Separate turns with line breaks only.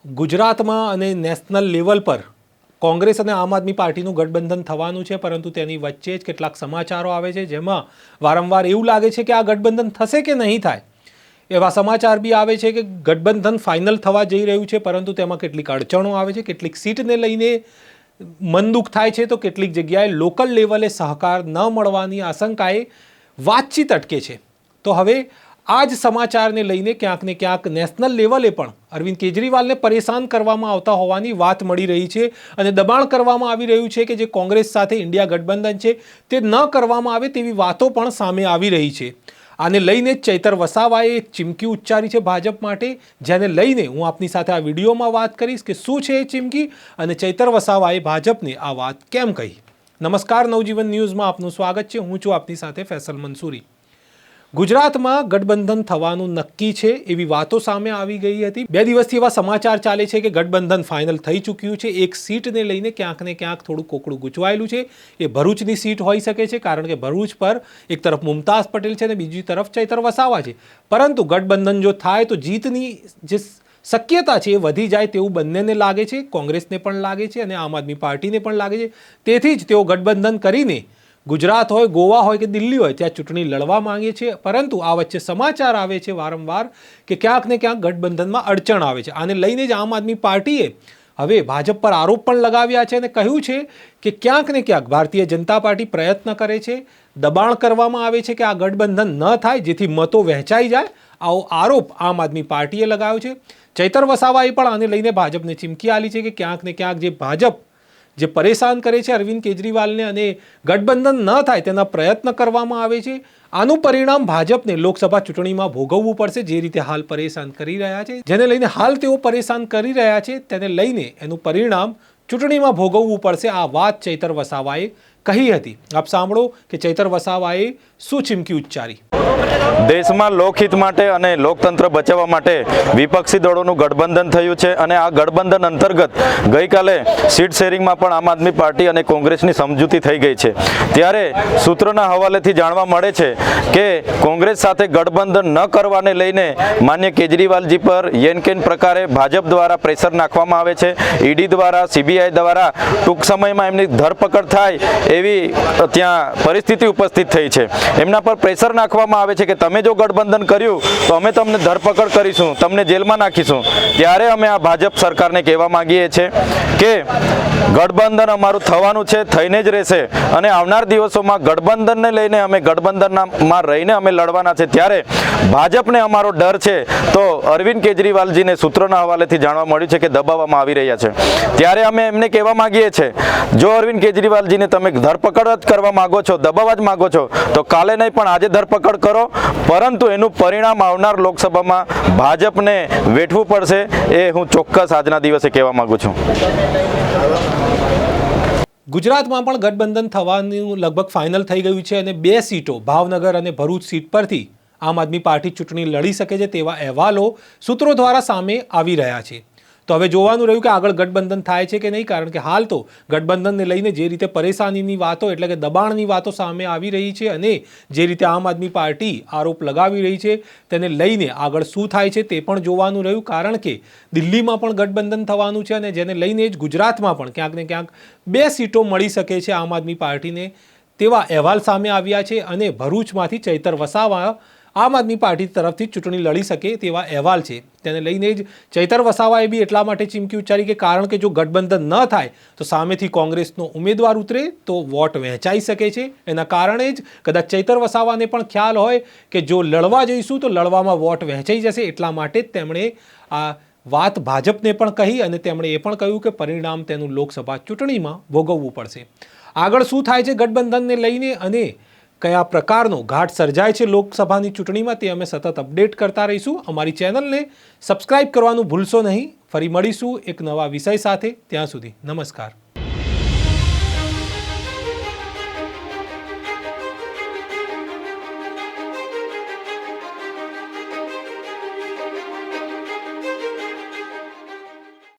ગુજરાતમાં અને national level પર કોંગ્રેસ અને આમ આદમી પાર્ટીનું ગઠબંધન થવાનું છે, પરંતુ તેની વચ્ચે જ કેટલાક સમાચારો આવે છે જેમાં વારંવાર એવું લાગે છે કે આ ગઠબંધન થશે કે નહીં થાય. એવા સમાચાર બી આવે છે કે ગઠબંધન ફાઇનલ થવા જઈ રહ્યું છે, પરંતુ તેમાં કેટલીક અડચણો આવે છે, કેટલીક સીટને લઈને મન દુઃખ થાય છે, તો કેટલીક જગ્યાએ લોકલ લેવલે સહકાર ન મળવાની આશંકાએ વાતચીત અટકે છે. તો હવે આ જ સમાચારને લઈને ક્યાંક ને ક્યાંક નેશનલ લેવલે પણ અરવિંદ કેજરીવાલને પરેશાન કરવામાં આવતા હોવાની વાત મળી રહી છે અને દબાણ કરવામાં આવી રહ્યું છે કે જે કોંગ્રેસ સાથે ઇન્ડિયા ગઠબંધન છે તે ન કરવામાં આવે તેવી વાતો પણ સામે આવી રહી છે. આને લઈને ચૈતર વસાવાએ એક ચીમકી ઉચ્ચારી છે ભાજપ માટે, જેને લઈને હું આપની સાથે આ વિડીયોમાં વાત કરીશ કે શું છે એ ચીમકી અને ચૈતર વસાવાએ ભાજપને આ વાત કેમ કહી. નમસ્કાર, નવજીવન ન્યૂઝમાં આપનું સ્વાગત છે. હું છું આપની સાથે ફૈસલ મંસૂરી. ગુજરાતમાં ગઠબંધન થવાનું નક્કી છે એવી વાતો સામે આવી ગઈ હતી. 2 દિવસથી એવા સમાચાર ચાલે છે કે ગઠબંધન ફાઇનલ થઈ ચૂક્યું છે. એક સીટને લઈને ક્યાંક ને ક્યાંક થોડું કોકડું ગૂંચવાયેલું છે. એ ભરૂચની સીટ હોઈ શકે છે, કારણ કે ભરૂચ પર એક તરફ મુમતાઝ પટેલ છે અને બીજી તરફ ચૈતર વસાવા છે. પરંતુ ગઠબંધન જો થાય તો જીતની જે શક્યતા છે એ વધી જાય તેવું બંનેને લાગે છે. કોંગ્રેસને પણ લાગે છે અને આમ આદમી પાર્ટીને પણ લાગે છે. તેથી જ તેઓ ગઠબંધન કરીને ગુજરાત હોય, ગોવા હોય કે દિલ્હી હોય ત્યાં ચૂંટણી લડવા માંગે છે. પરંતુ આ વચ્ચે સમાચાર આવે છે વારંવાર કે ક્યાંક ને ક્યાંક ગઠબંધનમાં અડચણ આવે છે. આને લઈને જ આમ આદમી પાર્ટીએ હવે ભાજપ પર આરોપ પણ લગાવ્યા છે અને કહ્યું છે કે ક્યાંક ને ક્યાંક ભારતીય જનતા પાર્ટી પ્રયત્ન કરે છે, દબાણ કરવામાં આવે છે કે આ ગઠબંધન ન થાય જેથી મતો વહેંચાઈ જાય. આવો આરોપ આમ આદમી પાર્ટીએ લગાવ્યો છે. ચૈતર વસાવાએ પણ આને લઈને ભાજપને ચીમકી આપી છે કે ક્યાંક ને ક્યાંક જે ભાજપ જે પરેશાન કરે છે અરવિંદ કેજરીવાલને અને ગઠબંધન ન થાય તેના પ્રયત્ન કરવામાં આવે છે, આનું પરિણામ ભાજપને લોકસભા ચૂંટણીમાં ભોગવવું પડશે. જે રીતે હાલ પરેશાન કરી રહ્યા છે, જેને લઈને હાલ તેઓ પરેશાન કરી રહ્યા છે, તેને લઈને એનું પરિણામ ચૂંટણીમાં ભોગવવું પડશે. આ વાત ચૈતર વસાવાએ કહી હતી. આપ સાંભળો કે ચૈતર વસાવાએ શું ચીમકી ઉચ્ચારી.
દેશમાં લોકહિત માટે અને લોકતંત્ર બચાવવા માટે વિપક્ષી દળોનું ગઠબંધન થયું છે અને આ ગઠબંધન અંતર્ગત ગઈકાલે સીટ શેરિંગમાં પણ આમ આદમી પાર્ટી અને કોંગ્રેસની સમજૂતી થઈ ગઈ છે. ત્યારે સૂત્રોના હવાલેથી જાણવા મળે છે કે કોંગ્રેસ સાથે ગઠબંધન ન કરવાને લઈને માન્ય કેજરીવાલજી પર યેનકેન પ્રકારે ભાજપ દ્વારા પ્રેશર નાખવામાં આવે છે. ઈડી દ્વારા, સીબીઆઈ દ્વારા ટૂંક સમયમાં એમની ધરપકડ થાય એવી ત્યાં પરિસ્થિતિ ઉપસ્થિત થઈ છે. એમના પર પ્રેશર નાખવામાં આવે છે કે તમે જો ગઠબંધન કર્યું તો અમે તમને ધરપકડ કરીશું, તમને જેલમાં નાખીશું. ત્યારે અમે આ ભાજપ સરકારને કહેવા માંગીએ છીએ કે ગઠબંધન અમારું થવાનું છે, થઈને જ રહેશે અને આવનાર દિવસોમાં ગઠબંધનને લઈને અમે ગઠબંધનમાં રહીને અમે લડવાના છે. ત્યારે ભાજપને અમારો ડર છે તો અરવિંદ કેજરીવાલજીને સૂત્રોના હવાલેથી જાણવા મળ્યું છે કે દબાવવામાં આવી રહ્યા છે. ત્યારે અમે એમને કહેવા માંગીએ છીએ, જો અરવિંદ કેજરીવાલજીને તમે ધરપકડ જ કરવા માંગો છો, દબાવવા જ માંગો છો, તો કાલે નહીં પણ આજે ધરપકડ કરો, પરંતુ એનું પરિણામ આવનાર લોકસભામાં ભાજપને વેઠવું પડશે. એ હું ચોક્કસ આજના દિવસે કહેવા માંગુ છું.
ગુજરાતમાં પણ ગઠબંધન થવાનું લગભગ ફાઇનલ થઈ ગયું છે અને 2 સીટો ભાવનગર અને ભરૂચ સીટ પરથી આમ આદમી પાર્ટી ચૂંટણી લડી શકે છે તેવા અહેવાલો સૂત્રો દ્વારા સામે આવી રહ્યા છે. તો હવે જોવાનું રહ્યું કે આગળ ગઠબંધન થાય છે કે નહીં, કારણ કે હાલ તો ગઠબંધનને લઈને જે રીતે પરેશાનીની વાતો એટલે કે દબાણની વાતો સામે આવી રહી છે અને જે રીતે આમ આદમી પાર્ટી આરોપ લગાવી રહી છે તેને લઈને આગળ શું થાય છે તે પણ જોવાનું રહ્યું. કારણ કે દિલ્હીમાં પણ ગઠબંધન થવાનું છે અને જેને લઈને જ ગુજરાતમાં પણ ક્યાંક ને ક્યાંક 2 સીટો મળી શકે છે આમ આદમી પાર્ટીને તેવા અહેવાલ સામે આવ્યા છે અને ભરૂચમાંથી ચૈતર વસાવા આમ આદમી પાર્ટી તરફથી ચૂંટણી લડી શકે તેવા અહેવાલ છે. તેને લઈને જ ચૈતર વસાવાએ બી એટલા માટે ચીમકી ઉચ્ચારી કે કારણ કે જો ગઠબંધન ન થાય તો સામેથી કોંગ્રેસનો ઉમેદવાર ઉતરે તો વોટ વહેંચાઈ શકે છે. એના કારણે જ કદાચ ચૈતર વસાવાને પણ ખ્યાલ હોય કે જો લડવા જઈશું તો લડવામાં વોટ વહેંચાઈ જશે. એટલા માટે જ તેમણે આ વાત ભાજપને પણ કહી અને તેમણે એ પણ કહ્યું કે પરિણામ તેનું લોકસભા ચૂંટણીમાં ભોગવવું પડશે. આગળ શું થાય છે ગઠબંધનને લઈને અને કયા પ્રકારનો ઘાટ સર્જાય છે લોકસભાની ચૂંટણીમાં તે અમે સતત અપડેટ કરતા રહીશું. અમારી ચેનલને સબસ્ક્રાઇબ કરવાનું ભૂલશો નહીં. ફરી મળીશું એક નવા વિષય સાથે. ત્યાં સુધી નમસ્કાર.